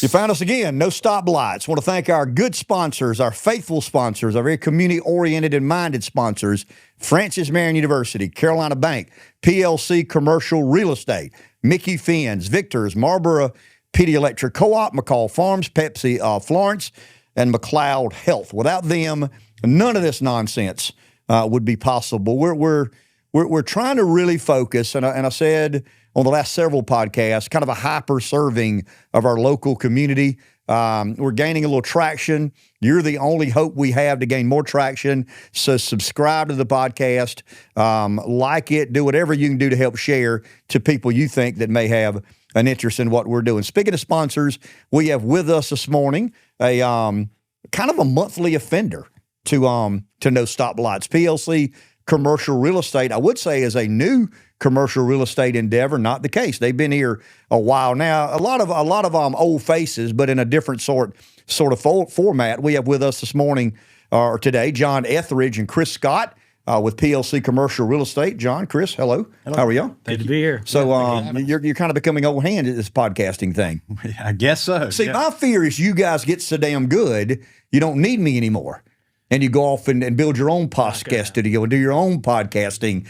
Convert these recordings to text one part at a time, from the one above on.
You found us again. No stoplights. Want to thank our good sponsors, our faithful sponsors, our very community-oriented and minded sponsors, Francis Marion University, Carolina Bank, PLC Commercial Real Estate, Micky Finn's, Victor's, Marlboro MPD Electric Cooperative, McCall Farms, Pepsi, Florence, and McLeod Health. Without them, none of this nonsense would be possible. We're trying to really focus, and I said on the last several podcasts, kind of a hyper serving of our local community. We're gaining a little traction. You're the only hope we have to gain more traction. So subscribe to the podcast, like it, do whatever you can do to help share to people you think that may have an interest in what we're doing. Speaking of sponsors, we have with us this morning a kind of a monthly offender to No Stoplights. PLC Commercial Real Estate, I would say, is a new commercial real estate endeavor. Not the case. They've been here a while now. A lot of old faces, but in a different sort of format. We have with us this morning or today John Etheridge and Chris Scott with PLC Commercial Real Estate. John, Chris, hello. How are y'all? Good to be here. So you're kind of becoming old hand at this podcasting thing. I guess so. See, my fear is you guys get so damn good, you don't need me anymore. And you go off and build your own podcast studio and do your own podcasting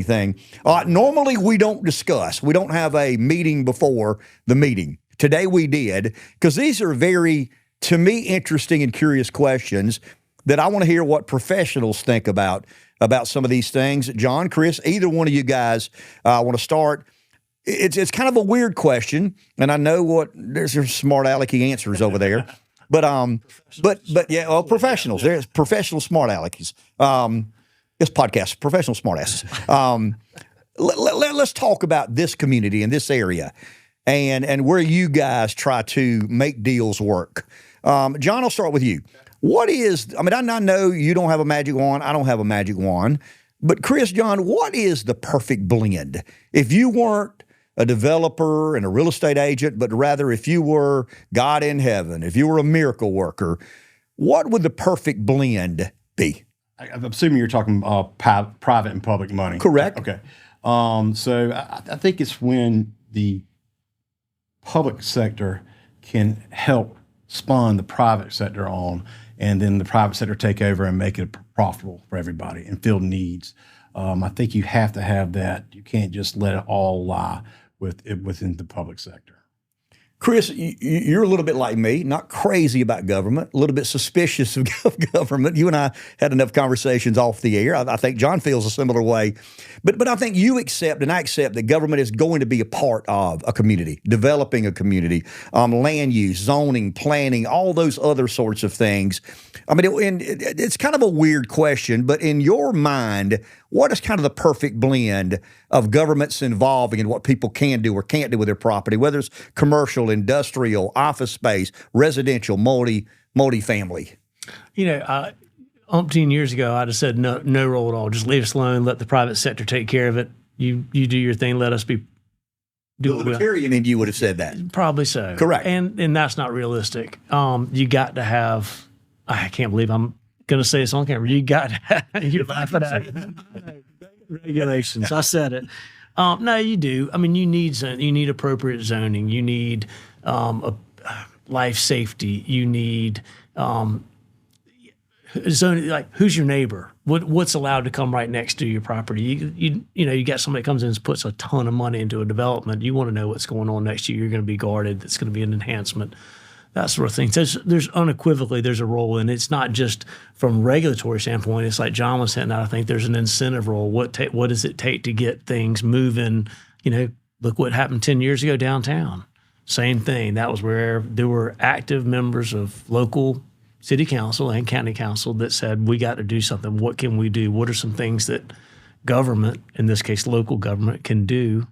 thing. Normally, we don't discuss. We don't have a meeting before the meeting. Today we did, because these are very, to me, interesting and curious questions that I want to hear what professionals think about some of these things. John, Chris, either one of you guys want to start. It's kind of a weird question, and I know there's some smart alecky answers over there. But yeah, well, professionals. There's professional smart aleckies. This podcast, professional smart asses. Let's talk about this community in this area and where you guys try to make deals work. John, I'll start with you. I know you don't have a magic wand. I don't have a magic wand. But Chris, John, what is the perfect blend? If you weren't a developer and a real estate agent, but rather if you were God in heaven, if you were a miracle worker, what would the perfect blend be? I'm assuming you're talking private and public money. Correct. Okay. So I think it's when the public sector can help spawn the private sector on, and then the private sector take over and make it profitable for everybody and fill needs. I think you have to have that. You can't just let it all lie within the public sector. Chris, you're a little bit like me, not crazy about government, a little bit suspicious of government. You and I had enough conversations off the air. I think John feels a similar way. But I think you accept, and I accept, that government is going to be a part of a community, developing a community, land use, zoning, planning, all those other sorts of things. I mean, it's kind of a weird question, but in your mind, what is kind of the perfect blend of governments involving in what people can do or can't do with their property, whether it's commercial, industrial, office space, residential, multi-family? Umpteen years ago, I'd have said no role at all. Just leave us alone. Let the private sector take care of it. You do your thing. Let us do the libertarian in you would have said that. Probably so. Correct. And that's not realistic. You got to have. I can't believe I'm going to say this on camera. You got to have. You're laughing at it. Regulations. I said it. No, you do. I mean, you need appropriate zoning. You need life safety. You need zoning. Like, who's your neighbor? What's allowed to come right next to your property? You got somebody that comes in and puts a ton of money into a development. You want to know what's going on next to you. You're going to be guarded. That's going to be an enhancement. That sort of thing. So there's unequivocally there's a role, and it's not just from regulatory standpoint. It's like John was saying. I think there's an incentive role. What does it take to get things moving? Look what happened 10 years ago downtown. Same thing. That was where there were active members of local city council and county council that said, we got to do something. What can we do? What are some things that government, in this case local government, can do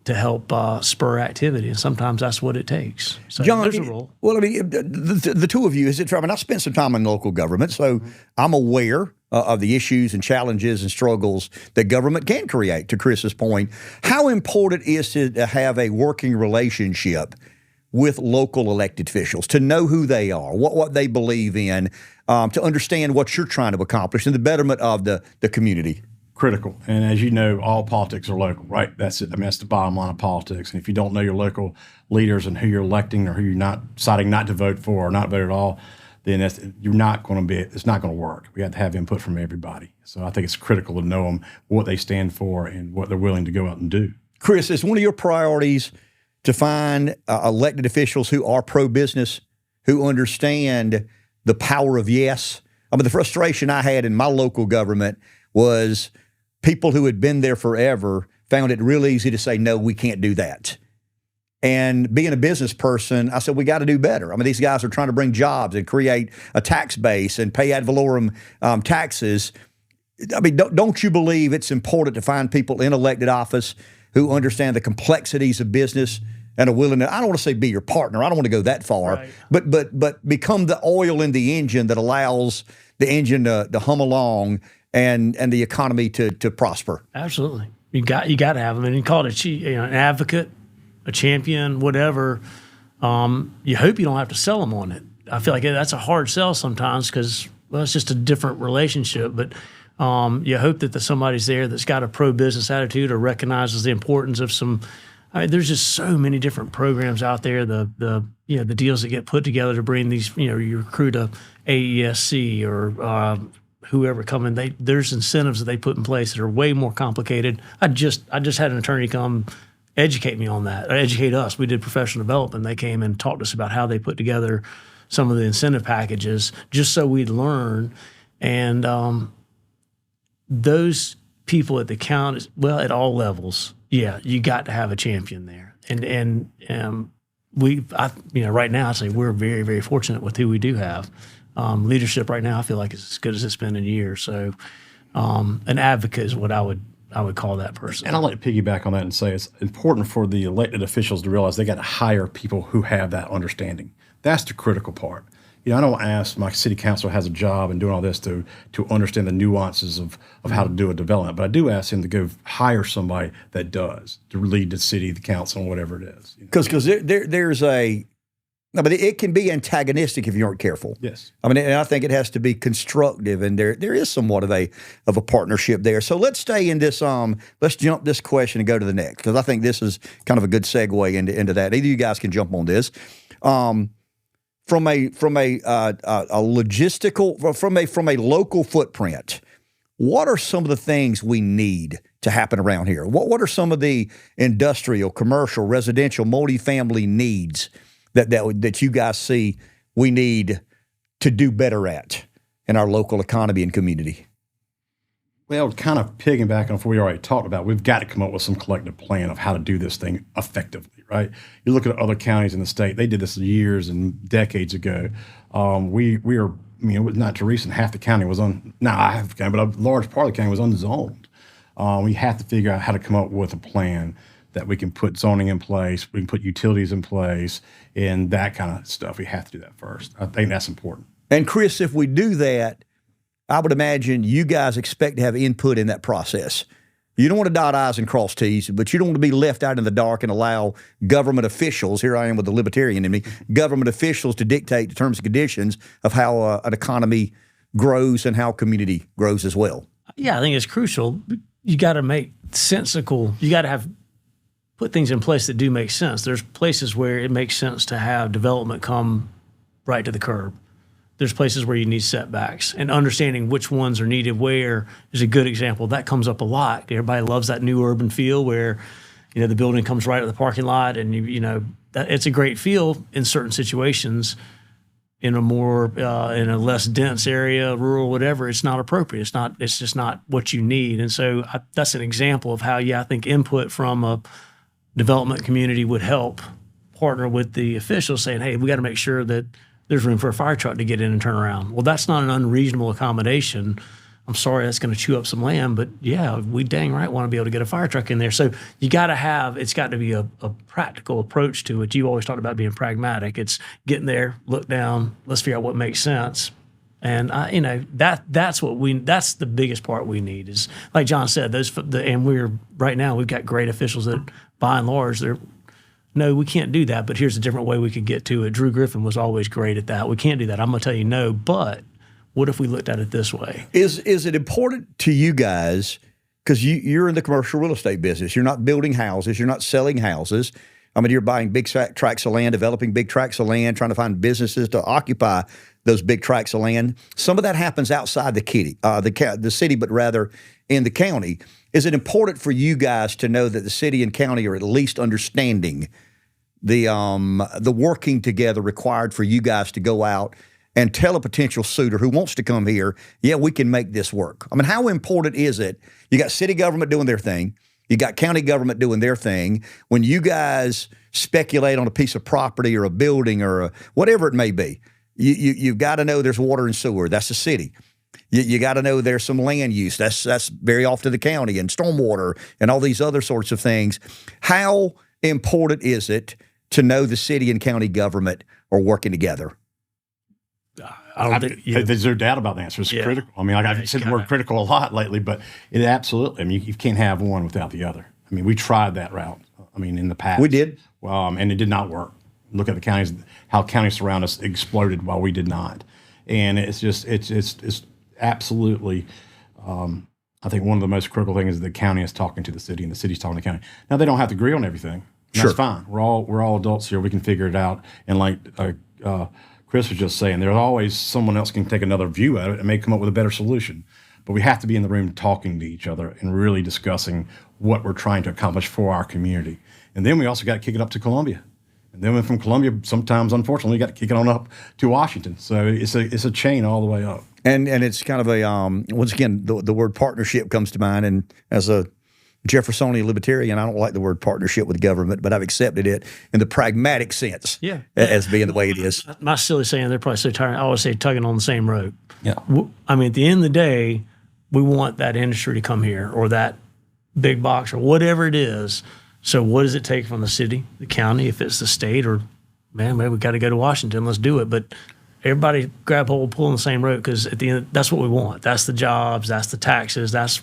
to help spur activity? And sometimes that's what it takes. So John, there's a role. Well, I mean, the two of you, I spent some time in local government, so I'm aware of the issues and challenges and struggles that government can create, to Chris's point. How important is it to have a working relationship with local elected officials, to know who they are, what they believe in, to understand what you're trying to accomplish in the betterment of the community? critical. And as you know, all politics are local, right? That's it. I mean, that's the bottom line of politics. And if you don't know your local leaders and who you're electing or who you're not deciding not to vote for or not vote at all, then it's not going to work. We have to have input from everybody. So I think it's critical to know them, what they stand for and what they're willing to go out and do. Chris, is one of your priorities to find elected officials who are pro-business, who understand the power of yes? I mean, the frustration I had in my local government was people who had been there forever found it real easy to say, no, we can't do that. And being a business person, I said, we got to do better. I mean, these guys are trying to bring jobs and create a tax base and pay ad valorem taxes. I mean, don't you believe it's important to find people in elected office who understand the complexities of business and are willing to, I don't want to say be your partner, I don't want to go that far, right, but become the oil in the engine that allows the engine to hum along and the economy to prosper? Absolutely. You got to have them. And you call it an advocate, a champion, whatever. You hope you don't have to sell them on it. I feel like that's a hard sell sometimes because, well, it's just a different relationship. But you hope that somebody's there that's got a pro-business attitude or recognizes the importance of some. I mean, there's just so many different programs out there. The deals that get put together to bring these, you recruit a AESC or whoever come in. There's incentives that they put in place that are way more complicated. I just had an attorney come educate me on that, or educate us. We did professional development. They came and talked to us about how they put together some of the incentive packages just so we'd learn. And those people at the county, well, at all levels, yeah, you got to have a champion there. And right now, I'd say we're very, very fortunate with who we do have. Leadership right now, I feel like is as good as it's been in years. So an advocate is what I would call that person. And I'd like to piggyback on that and say it's important for the elected officials to realize they got to hire people who have that understanding. That's the critical part. I don't ask my city councilor has a job and doing all this to understand the nuances of how to do a development, but I do ask him to go hire somebody that does, to lead the city, the council, and whatever it is. Because there's but it can be antagonistic if you aren't careful. Yes. I mean, and I think it has to be constructive, and there is somewhat of a partnership there. So let's stay in this. Let's jump this question and go to the next, because I think this is kind of a good segue into that. Either you guys can jump on this. From a logistical, from a local footprint, what are some of the things we need to happen around here? What are some of the industrial, commercial, residential, multifamily needs that you guys see we need to do better at in our local economy and community? Well, kind of piggybacking off what we already talked about, we've got to come up with some collective plan of how to do this thing effectively, right? You look at other counties in the state, they did this years and decades ago. We are, not too recent, half the county was half the county, but a large part of the county was unzoned. We have to figure out how to come up with a plan that we can put zoning in place, we can put utilities in place, and that kind of stuff. We have to do that first. I think that's important. And Chris, if we do that, I would imagine you guys expect to have input in that process. You don't want to dot I's and cross T's, but you don't want to be left out in the dark and allow government officials, here I am with the libertarian in me, government officials to dictate the terms and conditions of how an economy grows and how community grows as well. Yeah, I think it's crucial. You got to make sensical, you got to put things in place that do make sense. There's places where it makes sense to have development come right to the curb. There's places where you need setbacks, and understanding which ones are needed where is a good example. That comes up a lot. Everybody loves that new urban feel where, the building comes right at the parking lot, and it's a great feel in certain situations. In a more in a less dense area, rural, whatever, it's not appropriate. It's just not what you need. And so that's an example of how, I think input from a development community would help partner with the officials, saying, hey, we got to make sure that there's room for a fire truck to get in and turn around. Well, that's not an unreasonable accommodation. I'm sorry, that's going to chew up some land, but we dang right want to be able to get a fire truck in there. So you got to it's got to be a practical approach to it. You always talked about being pragmatic. It's getting there, look down, let's figure out what makes sense. And that's the biggest part we need is, like John said, right now we've got great officials that by and large no, we can't do that, but here's a different way we could get to it. Drew Griffin was always great at that. We can't do that. I'm going to tell you no, but what if we looked at it this way? Is it important to you guys because you're in the commercial real estate business. You're not building houses. You're not selling houses. I mean, you're buying big tracts of land, developing big tracts of land, trying to find businesses to occupy those big tracts of land. Some of that happens outside the city, but rather in the county. Is it important for you guys to know that the city and county are at least understanding the working together required for you guys to go out and tell a potential suitor who wants to come here, yeah, we can make this work? I mean, how important is it? You got city government doing their thing. You got county government doing their thing. When you guys speculate on a piece of property or a building or whatever it may be, you've got to know there's water and sewer. That's the city. You got to know there's some land use. That's very often the county, and stormwater and all these other sorts of things. How important is it to know the city and county government are working together? There's no doubt about the answer. It's critical. I mean, I've said the word critical a lot lately, but it absolutely, I mean, you can't have one without the other. I mean, we tried that route. I mean, in the past. We did. And it did not work. Look at the counties, how counties around us exploded while we did not. And it's just, it's absolutely, I think one of the most critical things is the county is talking to the city and the city's talking to the county. Now, they don't have to agree on everything. That's fine. We're all adults here. We can figure it out. And like Chris was just saying, there's always someone else can take another view at it and may come up with a better solution. But we have to be in the room talking to each other and really discussing what we're trying to accomplish for our community. And then we also got to kick it up to Columbia. And then from Columbia, sometimes, unfortunately, we got to kick it on up to Washington. So it's a chain all the way up. And it's kind of a, once again, the word partnership comes to mind. And as a Jeffersonian libertarian, I don't like the word partnership with government, but I've accepted it in the pragmatic sense as being the way it is. My silly saying, they're probably so tired. I always say tugging on the same rope. Yeah. I mean, at the end of the day, we want that industry to come here or that big box or whatever it is. So what does it take from the city, the county, if it's the state, or, man, maybe we got to go to Washington, let's do it. But everybody grab hold, pull on the same rope, because at the end, that's what we want. That's the jobs, that's the taxes, that's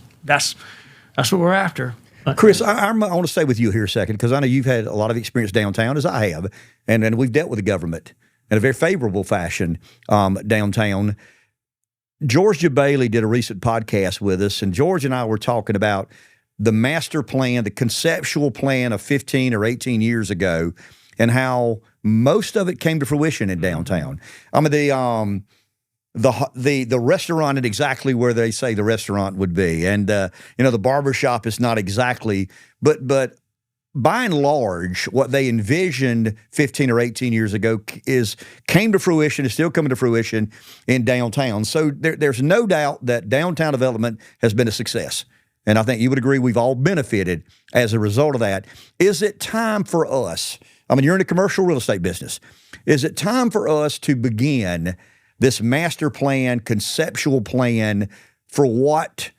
what we're after. Chris, I want to stay with you here a second, because I know you've had a lot of experience downtown, as I have, and we've dealt with the government in a very favorable fashion downtown. Georgia Bailey did a recent podcast with us, and George and I were talking about the master plan, the conceptual plan of 15 or 18 years ago, and how most of it came to fruition in downtown. I mean, the restaurant is exactly where they say the restaurant would be, and the barbershop is not exactly, but by and large, what they envisioned 15 or 18 years ago came to fruition, is still coming to fruition in downtown. So there's no doubt that downtown development has been a success. And I think you would agree we've all benefited as a result of that. Is it time for us, I mean, you're in the commercial real estate business, is it time for us to begin this master plan, conceptual plan for what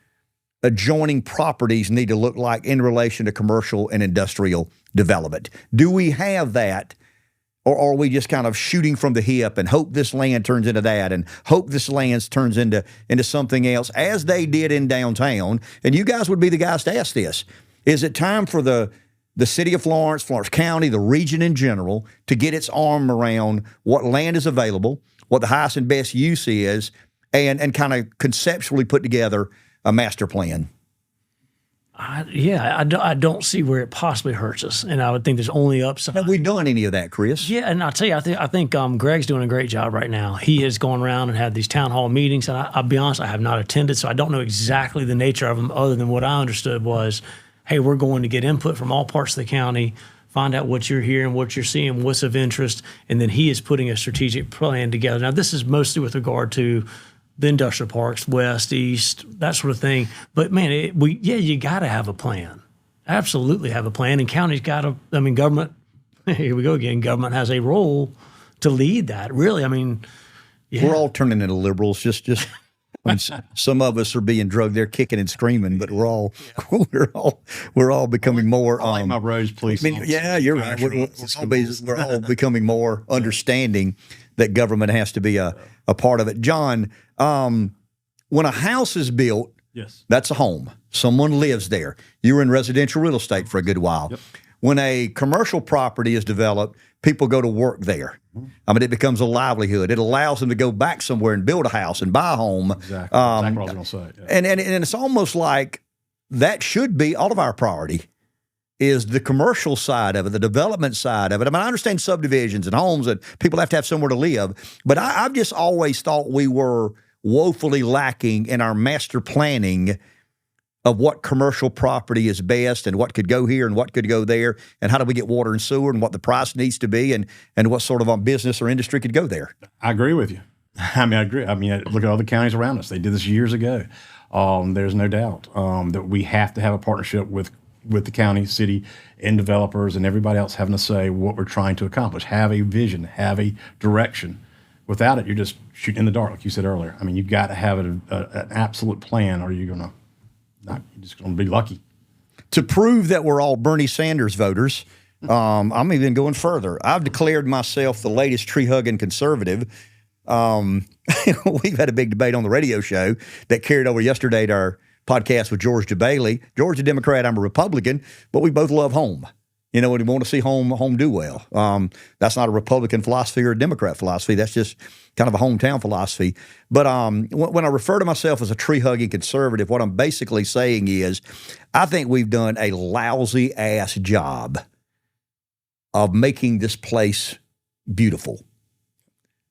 adjoining properties need to look like in relation to commercial and industrial development? Do we have that, or are we just kind of shooting from the hip and hope this land turns into that and hope this land turns into something else, as they did in downtown? And you guys would be the guys to ask this. Is it time for the city of Florence, Florence County, the region in general, to get its arm around what land is available, what the highest and best use is, and kind of conceptually put together a master plan? I don't see where it possibly hurts us, and I would think there's only upside. Have we done any of that, Chris? Yeah, and I'll tell you, I think Greg's doing a great job right now. He has gone around and had these town hall meetings, and I'll be honest, I have not attended, so I don't know exactly the nature of them, other than what I understood was, hey, we're going to get input from all parts of the county, find out what you're hearing, what you're seeing, what's of interest, and then he is putting a strategic plan together. Now, this is mostly with regard to the industrial parks, west, east, that sort of thing. But man, you got to have a plan. Absolutely have a plan. And county's got to, government, here we go again, government has a role to lead that, really. We're all turning into liberals. Just some of us are being drugged there, kicking and screaming, but we're all becoming more. I like my rose, please. Yeah, you're right. We're all becoming more understanding that government has to be a part of it. John, when a house is built, yes, that's a home. Someone lives there. You were in residential real estate for a good while. Yep. When a commercial property is developed, people go to work there. It becomes a livelihood. It allows them to go back somewhere and build a house and buy a home. Exactly what I was going to say. Yeah. And it's almost like that should be all of our priority, is the commercial side of it, the development side of it. I mean, I understand subdivisions and homes and people have to have somewhere to live, but I've just always thought we were woefully lacking in our master planning of what commercial property is best and what could go here and what could go there and how do we get water and sewer and what the price needs to be and what sort of business or industry could go there. I agree with you. I agree. Look at all the counties around us. They did this years ago. There's no doubt that we have to have a partnership with the county, city, and developers and everybody else having to say what we're trying to accomplish, have a vision, have a direction. Without it, you're just shooting in the dark, like you said earlier. I mean, you've got to have an absolute plan or you're just going to be lucky. To prove that we're all Bernie Sanders voters, I'm even going further. I've declared myself the latest tree-hugging conservative. We've had a big debate on the radio show that carried over yesterday to our podcast with George DeBailey. George's a Democrat, I'm a Republican, but we both love home. You know, and we want to see home do well. That's not a Republican philosophy or a Democrat philosophy. That's just kind of a hometown philosophy. But when I refer to myself as a tree-hugging conservative, what I'm basically saying is I think we've done a lousy-ass job of making this place beautiful.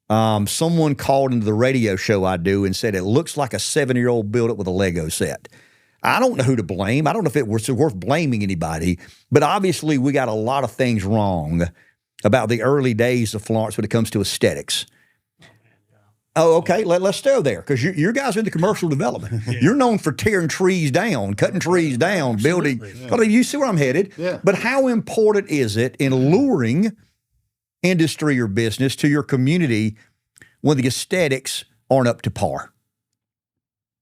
Someone called into the radio show I do and said it looks like a 7-year-old built it with a Lego set. I don't know who to blame. I don't know if it was worth blaming anybody, but obviously we got a lot of things wrong about the early days of Florence when it comes to aesthetics. Oh, okay. Let's stay there because you guys are in the commercial development. Yeah. You're known for tearing trees down, cutting trees down, absolutely. Building. Yeah. You see where I'm headed. Yeah. But how important is it in luring industry or business to your community when the aesthetics aren't up to par?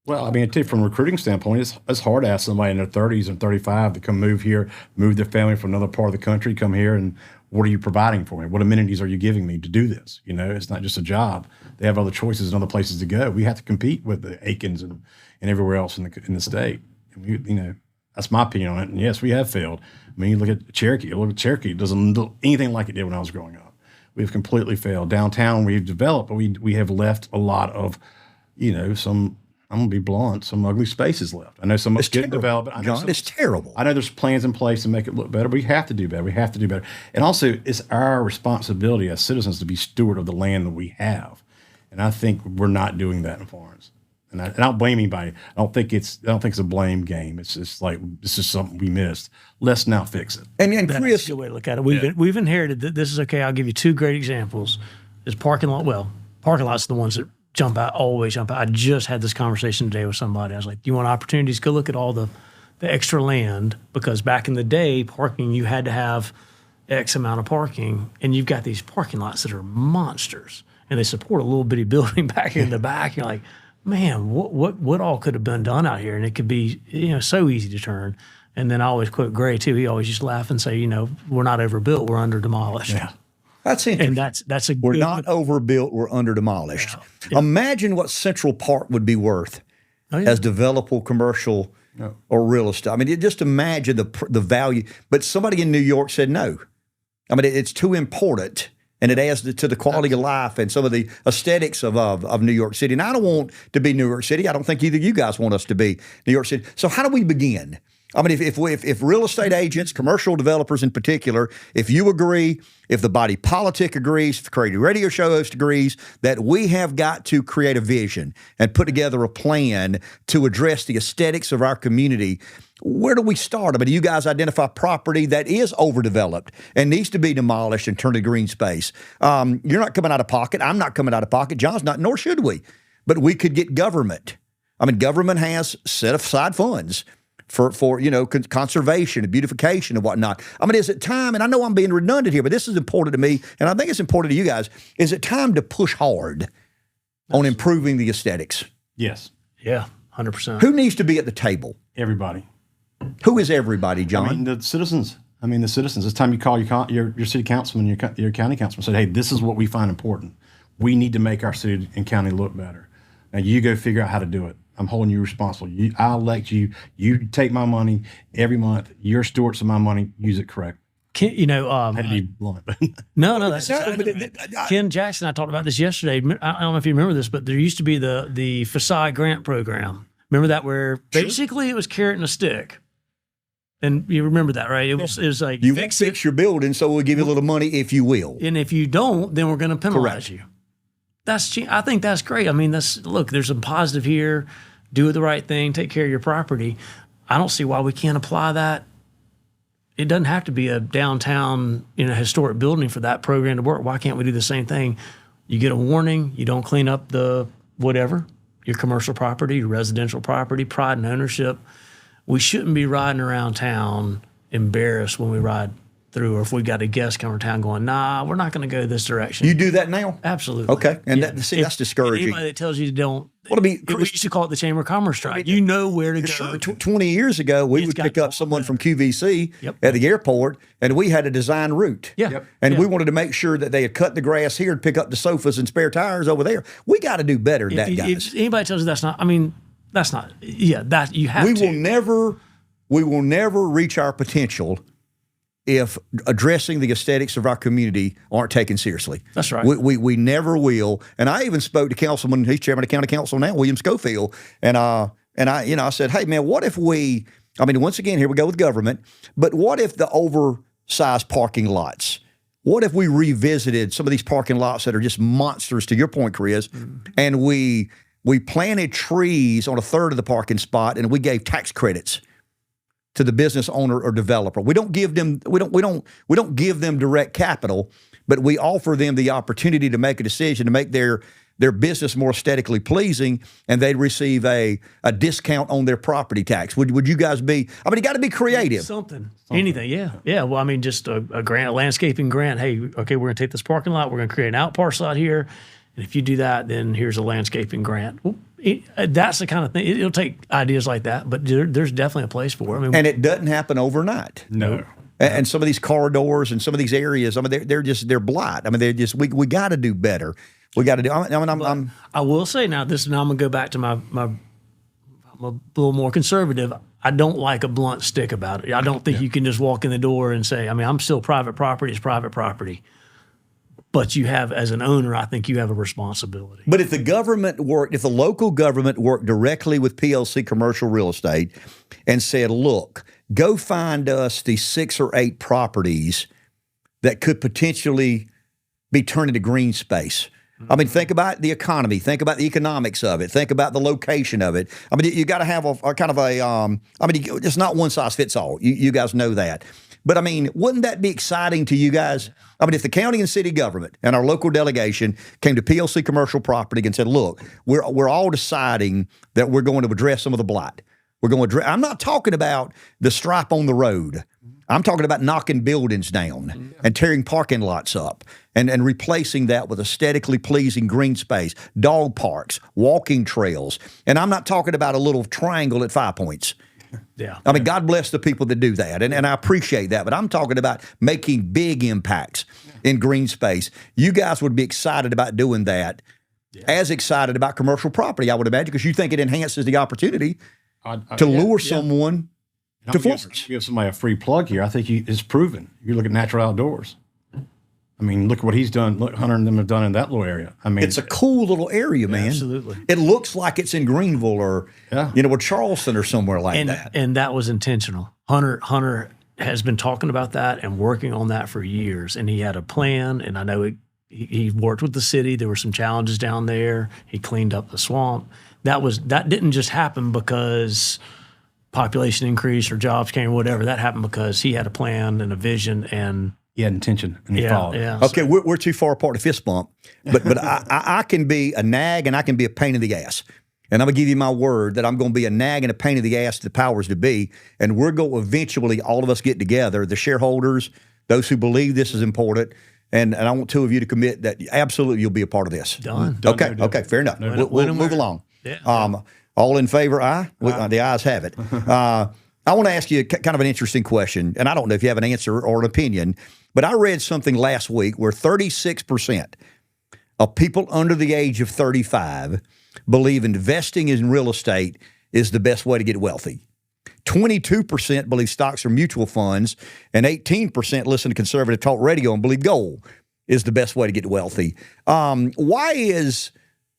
Well, I mean, from a recruiting standpoint, it's hard to ask somebody in their 30s and 35 to come move here, move their family from another part of the country, come here, and what are you providing for me? What amenities are you giving me to do this? You know, it's not just a job. They have other choices and other places to go. We have to compete with the Aikens and everywhere else in the state. And that's my opinion on it. And yes, we have failed. I mean, you look at Cherokee. It doesn't look anything like it did when I was growing up. We've completely failed. Downtown, we've developed, but we have left a lot of, some. I'm going to be blunt, some ugly spaces left. I know some it's good development. It's terrible. I know there's plans in place to make it look better, but we have to do better. We have to do better. And also, it's our responsibility as citizens to be steward of the land that we have. And I think we're not doing that in Florence. And I don't blame anybody. I don't think it's a blame game. It's just like this is something we missed. Let's now fix it. And Chris, that's a good way to look at it. We've inherited that. This is okay. I'll give you two great examples. There's parking lot. Well, parking lots are the ones that always jump out. I just had this conversation today with somebody. I was like, do you want opportunities? Go look at all the extra land, because back in the day, parking, you had to have X amount of parking, and you've got these parking lots that are monsters, and they support a little bitty building back in the back. You're like, man, what all could have been done out here? And it could be, so easy to turn. And then I always quote Gray too. He always used to laugh and say, we're not overbuilt, we're under demolished. Yeah. That's interesting. And that's a we're not overbuilt, we're under demolished. Yeah. Imagine what Central Park would be worth as developable commercial or real estate. I mean, just imagine the value. But somebody in New York said no. I mean, it's too important, and it adds to the quality of life and some of the aesthetics of New York City. And I don't want to be New York City. I don't think either of you guys want us to be New York City. So how do we begin? I mean, if real estate agents, commercial developers in particular, if you agree, if the body politic agrees, if the creative radio show host agrees, that we have got to create a vision and put together a plan to address the aesthetics of our community, where do we start? I mean, do you guys identify property that is overdeveloped and needs to be demolished and turned to green space? You're not coming out of pocket. I'm not coming out of pocket. John's not, nor should we. But we could get government. I mean, government has set aside funds for conservation and beautification and whatnot. I mean, is it time, and I know I'm being redundant here, but this is important to me, and I think it's important to you guys, is it time to push hard on improving the aesthetics? Yes. Yeah, 100%. Who needs to be at the table? Everybody. Who is everybody, John? I mean, the citizens. It's time you call your city councilman, your county councilman, and say, hey, this is what we find important. We need to make our city and county look better. Now you go figure out how to do it. I'm holding you responsible. I'll elect you. You take my money every month. You're stewards of my money. Use it correct. I had to be blunt. No, that's exactly. Ken Jackson and I talked about this yesterday. I don't know if you remember this, but there used to be the facade grant program. Remember that where basically it was carrot and a stick. And you remember that, right? It was like you fix your building, so we'll give you a little money if you will. And if you don't, then we're going to penalize you. I think that's great. I mean, look, there's some positive here. Do the right thing, take care of your property. I don't see why we can't apply that. It doesn't have to be a downtown, historic building for that program to work. Why can't we do the same thing? You get a warning, you don't clean up the whatever, your commercial property, your residential property, pride and ownership. We shouldn't be riding around town embarrassed when we ride through, or if we've got a guest coming to town going, nah, we're not going to go this direction. You do that now? Absolutely. Okay. And that's discouraging. Anybody that tells you don't, well, I mean, we used to call it the Chamber of Commerce strike. You know where to go. Sure. 20 years ago, we would pick up someone from QVC at the airport, and we had a design route. Yeah. Yep. And we wanted to make sure that they had cut the grass here and pick up the sofas and spare tires over there. We got to do better than that, guys. If anybody tells you that's not, that you have to. We will never reach our potential if addressing the aesthetics of our community aren't taken seriously. That's right. We never will. And I even spoke to Councilman, he's chairman of county council now, William Schofield, and I said, hey man, what if once again, here we go with government, but what if the oversized parking lots, what if we revisited some of these parking lots that are just monsters, to your point, Chris, and we planted trees on a third of the parking spot and we gave tax credits to the business owner or developer. We don't give them direct capital, but we offer them the opportunity to make a decision to make their business more aesthetically pleasing, and they'd receive a discount on their property tax. Would you guys be? I mean, you got to be creative. Something. Anything. Yeah. Well, I mean, just a grant, a landscaping grant. Hey, okay, we're going to take this parking lot. We're going to create an out parcel out here. And if you do that, then here's a landscaping grant. Well, that's the kind of thing. It'll take ideas like that, but there's definitely a place for it. And it doesn't happen overnight. No. And some of these corridors and some of these areas, they're blight. We got to do better. We got to do. I will say now, I'm going to go back to I'm a little more conservative. I don't like a blunt stick about it. I don't think you can just walk in the door and say, I'm still private property. It's private property. But you have, as an owner, I think you have a responsibility. But if the local government worked directly with PLC Commercial Real Estate and said, look, go find us the 6 or 8 properties that could potentially be turned into green space. I mean, think about the economy. Think about the economics of it. Think about the location of it. I mean, you got to have it's not one size fits all. You guys know that. But I mean, wouldn't that be exciting to you guys? I mean, if the county and city government and our local delegation came to PLC Commercial Property and said, look, we're all deciding that we're going to address some of the blight. We're going to address, I'm not talking about the stripe on the road. I'm talking about knocking buildings down and tearing parking lots up and replacing that with aesthetically pleasing green space, dog parks, walking trails. And I'm not talking about a little triangle at 5 Points. Yeah. I mean, God bless the people that do that, and I appreciate that, but I'm talking about making big impacts in green space. You guys would be excited about doing that, as excited about commercial property, I would imagine, because you think it enhances the opportunity to lure someone to Florence. Give somebody a free plug here. I think it's proven. You look at natural outdoors. I mean, look at what he's done. Look, Hunter and them have done in that little area. I mean, it's a cool little area, man. Absolutely. It looks like it's in Greenville or, or Charleston or somewhere like that. And that was intentional. Hunter has been talking about that and working on that for years. And he had a plan. And I know he worked with the city. There were some challenges down there. He cleaned up the swamp. That didn't just happen because population increase or jobs came or whatever. That happened because he had a plan and a vision, and he had intention, and he followed. Yeah. Okay, we're too far apart to fist bump, but I can be a nag and I can be a pain in the ass. And I'm going to give you my word that I'm going to be a nag and a pain in the ass to the powers to be, and we're going to eventually, all of us get together, the shareholders, those who believe this is important, and I want 2 of you to commit that absolutely you'll be a part of this. Done. Okay, fair enough. We'll move along. Yeah. All in favor, aye? The ayes have it. I want to ask you kind of an interesting question, and I don't know if you have an answer or an opinion, but I read something last week where 36% of people under the age of 35 believe investing in real estate is the best way to get wealthy. 22% believe stocks are mutual funds, and 18% listen to conservative talk radio and believe gold is the best way to get wealthy. Why is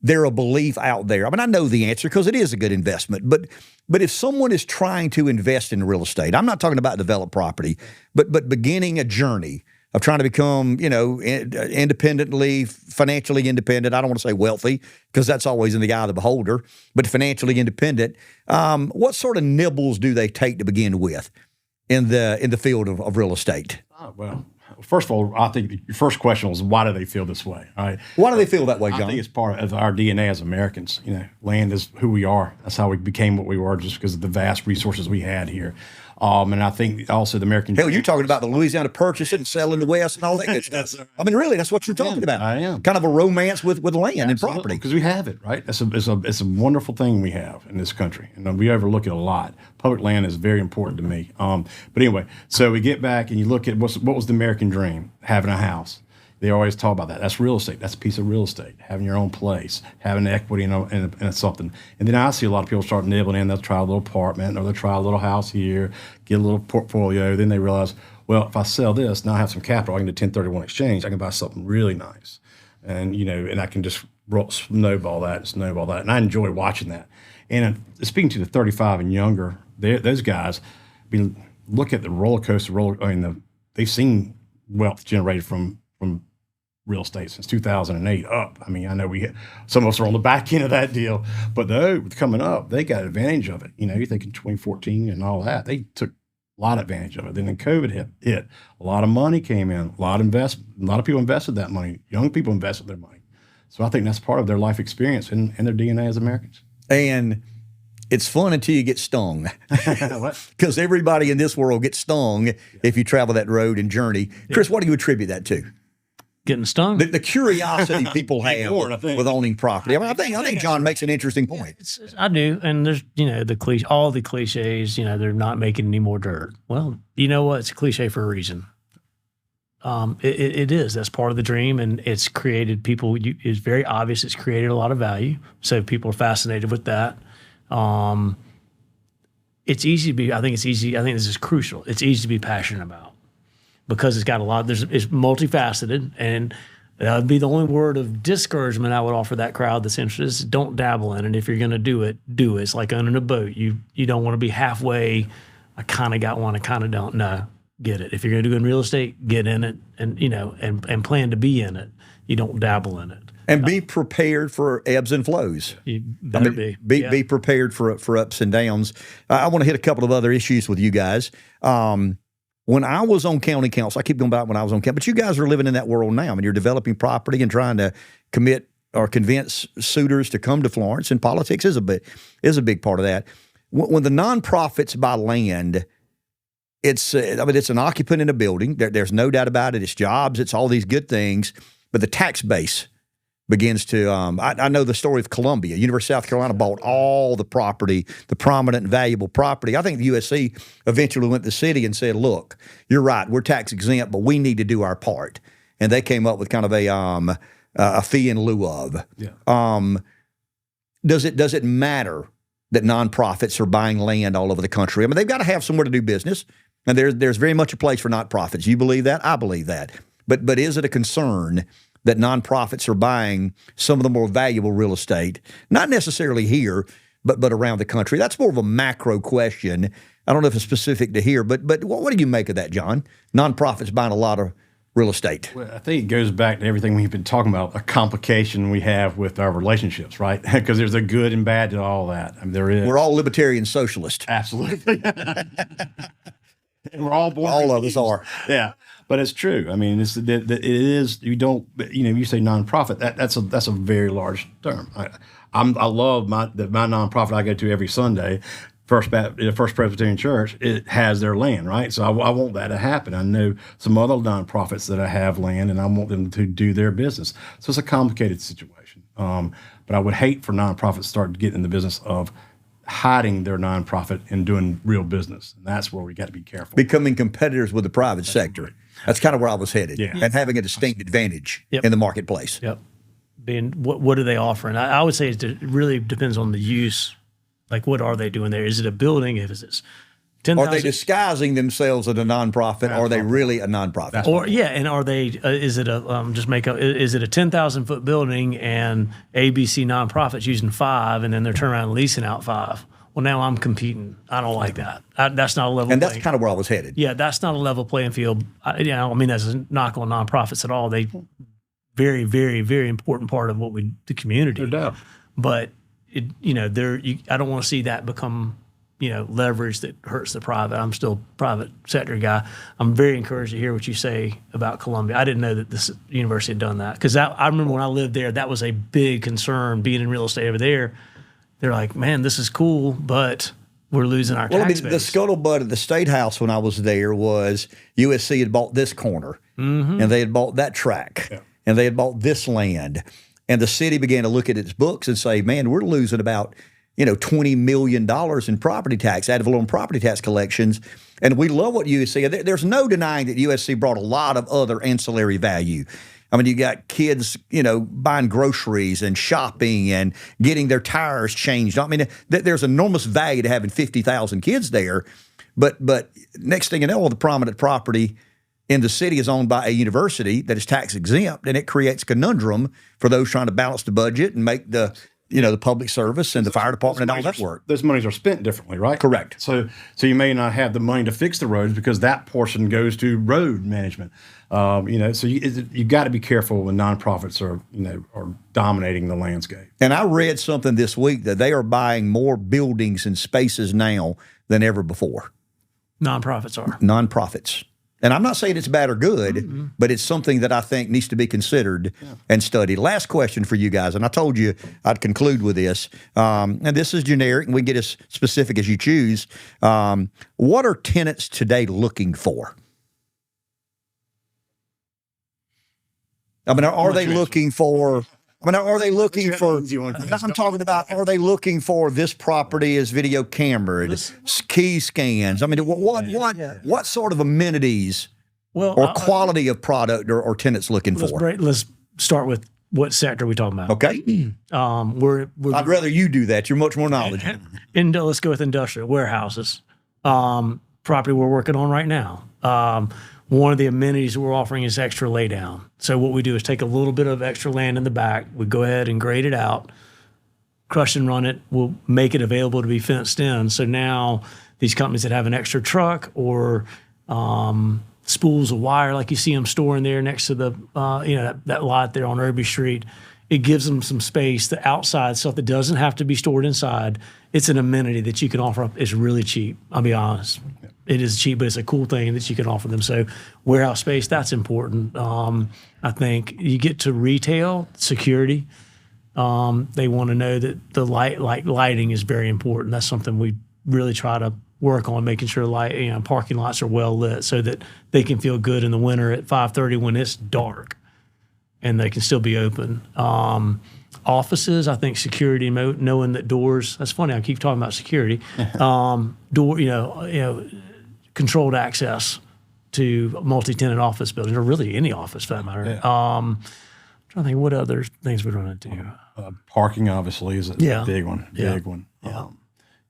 there a belief out there? I mean, I know the answer because it is a good investment, but if someone is trying to invest in real estate, I'm not talking about developed property, but beginning a journey of trying to become, independently, financially independent. I don't want to say wealthy because that's always in the eye of the beholder, but financially independent. What sort of nibbles do they take to begin with in the field of real estate? Well, first of all, I think your first question was, why do they feel this way? All right. Why do they feel that way, John? I think it's part of our DNA as Americans. Land is who we are. That's how we became what we were, just because of the vast resources we had here. And I think also the American. Hell, you're talking about the Louisiana Purchase and selling the West and all that good stuff. I mean, really, that's what you're talking about. I am. Kind of a romance with land and property. Because we have it, right? It's a wonderful thing we have in this country. And we overlook it a lot. Public land is very important to me. But anyway, so we get back and you look at what was the American dream? Having a house. They always talk about that. That's real estate. That's a piece of real estate. Having your own place, having equity in something. And then I see a lot of people start nibbling in. They'll try a little apartment or they'll try a little house here, get a little portfolio. Then they realize, well, if I sell this, now I have some capital. I can do 1031 exchange. I can buy something really nice. And, and I can just snowball that. And I enjoy watching that. And speaking to the 35 and younger, those guys, look at the roller coaster. They've seen wealth generated from real estate since 2008 up. I mean, I know some of us are on the back end of that deal, but coming up, they got advantage of it. You're thinking 2014 and all that. They took a lot of advantage of it. Then COVID hit. A lot of money came in. A lot of people invested that money. Young people invested their money. So I think that's part of their life experience and their DNA as Americans. And it's fun until you get stung. Because everybody in this world gets stung if you travel that road and journey. Chris, what do you attribute that to? Getting stung. The curiosity people have with owning property. I mean, I think John makes an interesting point. I do, and there's all the cliches. They're not making any more dirt. Well, you know what? It's a cliche for a reason. It is. That's part of the dream, and it's created people. It's very obvious. It's created a lot of value, so people are fascinated with that. It's easy to be. I think it's easy. I think this is crucial. It's easy to be passionate about. Because it's got a lot, it's multifaceted, and that would be the only word of discouragement I would offer that crowd that's interested is don't dabble in it. If you're going to do it, do it. It's like owning a boat. You don't want to be halfway, I kind of got one, I kind of don't. No, get it. If you're going to do it in real estate, get in it and plan to be in it. You don't dabble in it. And be prepared for ebbs and flows. You better be prepared for ups and downs. I want to hit a couple of other issues with you guys. When I was on county council, I keep going back when I was on council, but you guys are living in that world now. I mean, you're developing property and trying to commit or convince suitors to come to Florence, and politics is a big part of that. When the nonprofits buy land, it's an occupant in a building. There's no doubt about it. It's jobs. It's all these good things, but the tax base begins to, I know the story of Columbia. University of South Carolina bought all the property, the prominent and valuable property. I think the USC eventually went to the city and said, look, you're right, we're tax exempt, but we need to do our part. And they came up with kind of a fee in lieu of. Yeah. Does it matter that nonprofits are buying land all over the country? I mean, they've got to have somewhere to do business, and there's very much a place for nonprofits. You believe that? I believe that. But is it a concern that nonprofits are buying some of the more valuable real estate, not necessarily here, but around the country? That's more of a macro question. I don't know if it's specific to here, but what do you make of that, John? Nonprofits buying a lot of real estate. Well, I think it goes back to everything we've been talking about, a complication we have with our relationships, right? Because there's a good and bad to all that. I mean, there is. We're all libertarian socialists. Absolutely. And we're all born. All of us are. Yeah. But it's true. I mean, it is. You don't. You say nonprofit. That's a very large term. I love my nonprofit I go to every Sunday, First Presbyterian Church. It has their land, right? So I want that to happen. I know some other nonprofits that have land, and I want them to do their business. So it's a complicated situation. But I would hate for nonprofits to start to get in the business of hiding their nonprofit and doing real business. And that's where we got to be careful. Becoming competitors with the private sector. That's kind of where I was headed. Yeah. And having a distinct advantage in the marketplace. Yep. Being what are they offering? I would say it really depends on the use. Like, what are they doing there? Is it a building? If it's Are they disguising themselves as a nonprofit? Or are they really a nonprofit? Or and are they? Is it a Is it a 10,000-foot building and ABC nonprofits using 5, and then they're turning around and leasing out 5? Well, now I'm competing. I don't like that. That's not a level. And that's kind of where I was headed. Yeah, that's not a level playing field. I mean, that's a knock on nonprofits at all. They very, very, very important part of the community. No doubt. But I don't want to see that become leverage that hurts the private. I'm still a private sector guy. I'm very encouraged to hear what you say about Columbia. I didn't know that this university had done that, because I remember when I lived there, that was a big concern. Being in real estate over there, they're like, man, this is cool, but we're losing our tax base. The scuttlebutt at the State House when I was there was USC had bought this corner, and they had bought that track, and they had bought this land. And the city began to look at its books and say, man, we're losing about $20 million in property tax, ad valorem property tax collections. And we love what USC, there's no denying that USC brought a lot of other ancillary value. I mean, you got kids, buying groceries and shopping and getting their tires changed. I mean, there's enormous value to having 50,000 kids there. But next thing you know, all the prominent property in the city is owned by a university that is tax exempt, and it creates conundrum for those trying to balance the budget and make the public service and the fire department and all that work. Those monies are spent differently, right? Correct. So you may not have the money to fix the roads because that portion goes to road management. So you got to be careful when nonprofits are dominating the landscape. And I read something this week that they are buying more buildings and spaces now than ever before. Nonprofits are. Nonprofits. And I'm not saying it's bad or good, but it's something that I think needs to be considered and studied. Last question for you guys, and I told you I'd conclude with this, and this is generic, and we can get as specific as you choose. What are tenants today looking for? I mean, are they looking for... are they looking for? I'm talking about. Are they looking for this property is video cambered, key scans? I mean, what sort of amenities or quality of product are tenants looking for? Let's start with what sector we're talking about. Okay. I'd rather you do that. You're much more knowledgeable. Let's go with industrial warehouses. Property we're working on right now. One of the amenities we're offering is extra laydown. So what we do is take a little bit of extra land in the back. We go ahead and grade it out, crush and run it. We'll make it available to be fenced in. So now these companies that have an extra truck or spools of wire, like you see them storing there next to the that lot there on Irby Street, it gives them some space. The outside stuff that doesn't have to be stored inside, it's an amenity that you can offer up. It's really cheap. I'll be honest. It is cheap, but it's a cool thing that you can offer them. So warehouse space, that's important. I think you get to retail, security. They want to know that the lighting is very important. That's something we really try to work on, making sure parking lots are well lit so that they can feel good in the winter at 5:30 when it's dark and they can still be open. Offices, I think security, knowing that doors. That's funny. I keep talking about security. Controlled access to multi-tenant office buildings, or really any office for that matter. Yeah. I'm trying to think what other things we run into. Parking obviously is a big one. Big one. Yeah.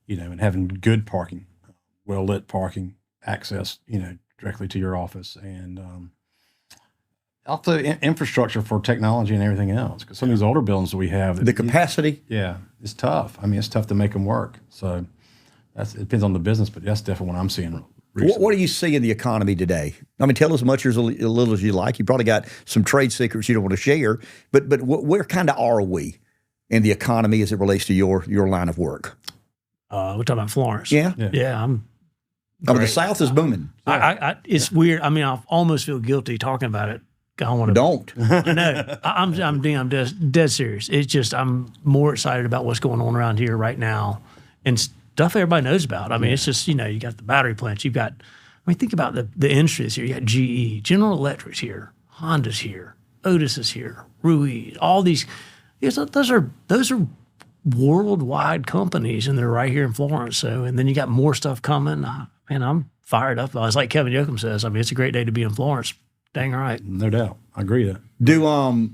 And having good parking, well lit parking, access, directly to your office, and also infrastructure for technology and everything else. Because some of these older buildings that we have, the capacity, it's tough. I mean, it's tough to make them work. So it depends on the business, but that's definitely what I'm seeing. What do you see in the economy today? I mean, tell as much or as little as you like. You probably got some trade secrets you don't want to share, but where kind of are we in the economy as it relates to your line of work? We're talking about Florence. Yeah. The South is booming. It's weird. I mean, I almost feel guilty talking about it. I want to. Don't. I know. I'm dead serious. It's just I'm more excited about what's going on around here right now, and stuff everybody knows about. I mean, it's just, you got the battery plants. You've got, think about the industries here. You got GE, General Electric's here, Honda's here, Otis is here, Ruiz, all these. Those are worldwide companies, and they're right here in Florence. So, and then you got more stuff coming. Man, I'm fired up. It's like Kevin Yoakum says. I mean, it's a great day to be in Florence. Dang right. No doubt. I agree with that.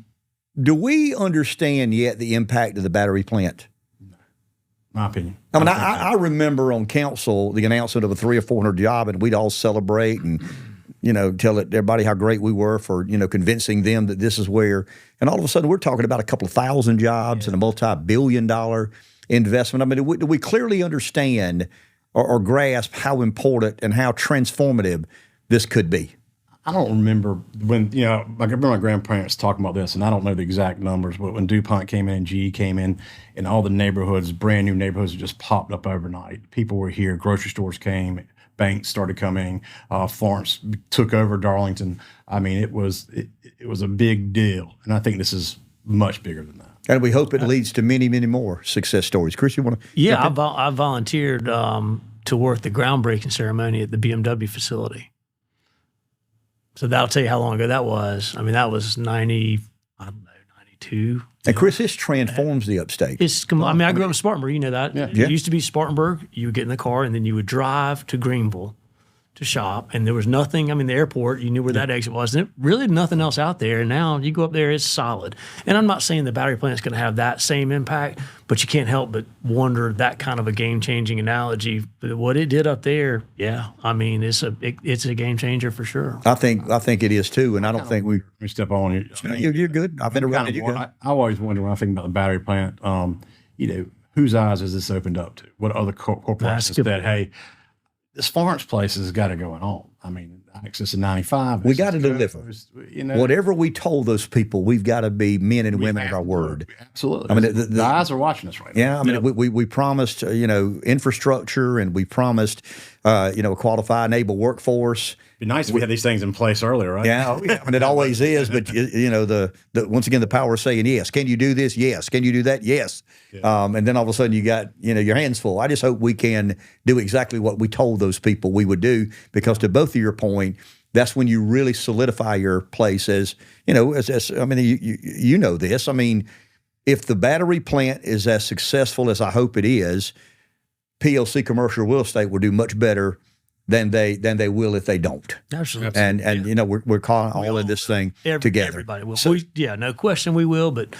Do we understand yet the impact of the battery plant? my opinion. I mean, I remember on council the announcement of a 300 or 400 job, and we'd all celebrate and tell everybody how great we were for convincing them that this is where. And all of a sudden, we're talking about a couple of thousand jobs and a multi-billion-dollar investment. I mean, do we clearly understand or grasp how important and how transformative this could be? I don't remember when, I remember my grandparents talking about this, and I don't know the exact numbers, but when DuPont came in and GE came in, and all the neighborhoods, brand new neighborhoods, just popped up overnight. People were here, grocery stores came, banks started coming, Florence took over Darlington. I mean, it was a big deal, and I think this is much bigger than that. And we hope it leads to many, many more success stories. Chris, you want to? Yeah, I volunteered to work the groundbreaking ceremony at the BMW facility. So that'll tell you how long ago that was. I mean, that was 92. And Chris, this transforms the upstate. I grew up in Spartanburg. You know that. Yeah. It used to be Spartanburg. You would get in the car, and then you would drive to Greenville to shop. And there was nothing. I mean, the airport, you knew where that exit was. And really nothing else out there. And now you go up there, it's solid. And I'm not saying the battery plant's going to have that same impact, but you can't help but wonder that kind of a game-changing analogy. But what it did up there, yeah, I mean, it's a game changer for sure. I think it is too, and I don't think we step on you. You're good. I've interrupted you. I always wonder when I think about the battery plant, whose eyes has this opened up to? What other corporations that, hey, this Florence place has got to go on. I mean, access to 95. We got to deliver. Whatever we told those people, we've got to be men and women of our word. Absolutely. I mean, the eyes are watching us right now. Yeah, I mean, we promised, infrastructure, and we promised, a qualified and able workforce. It'd be nice if we had these things in place earlier, right? Yeah, I mean, it always is. But once again, the power of saying yes. Can you do this? Yes. Can you do that? Yes. Yeah. And then all of a sudden, you got your hands full. I just hope we can do exactly what we told those people we would do, because to both of your point, that's when you really solidify your place as I mean, you know this. I mean, if the battery plant is as successful as I hope it is, PLC Commercial Real Estate will do much better than they will if they don't. Absolutely. And we're calling all of this thing together. Everybody will. So, no question we will, but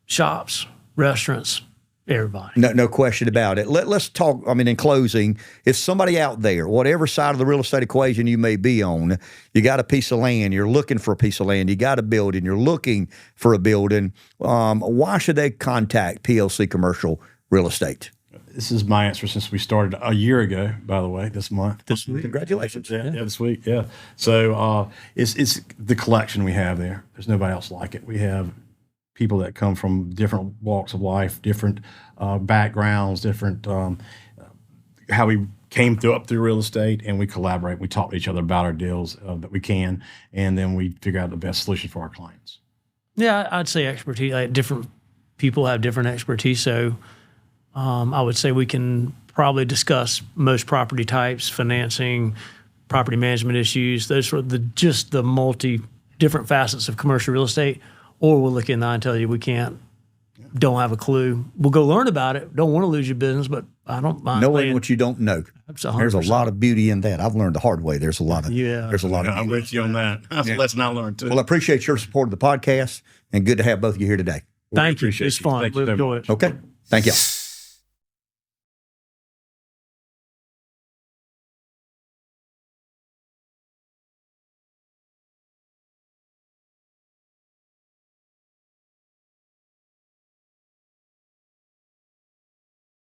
shops, restaurants, everybody. No question about it. Let's talk, I mean, in closing, if somebody out there, whatever side of the real estate equation you may be on, you got a piece of land, you're looking for a piece of land, you got a building, you're looking for a building, why should they contact PLC Commercial Real Estate? This is my answer since we started a year ago, by the way, this month. Congratulations. Yeah, this week, yeah. So it's the collection we have there. There's nobody else like it. We have people that come from different walks of life, different backgrounds, different how we came up through real estate, and we collaborate. We talk to each other about our deals that we can, and then we figure out the best solution for our clients. Yeah, I'd say expertise. Different people have different expertise, so I would say we can probably discuss most property types, financing, property management issues, those sort of the different facets of commercial real estate. Or we'll look in there and tell you we can't, don't have a clue. We'll go learn about it. Don't want to lose your business, but I don't mind knowing what you don't know. There's a lot of beauty in that. I've learned the hard way. There's a lot of I'm with you on that. Let's not learn too. Well, I appreciate your support of the podcast, and good to have both of you here today. Thank you. It's fun. We'll enjoy it. Okay. Thank you.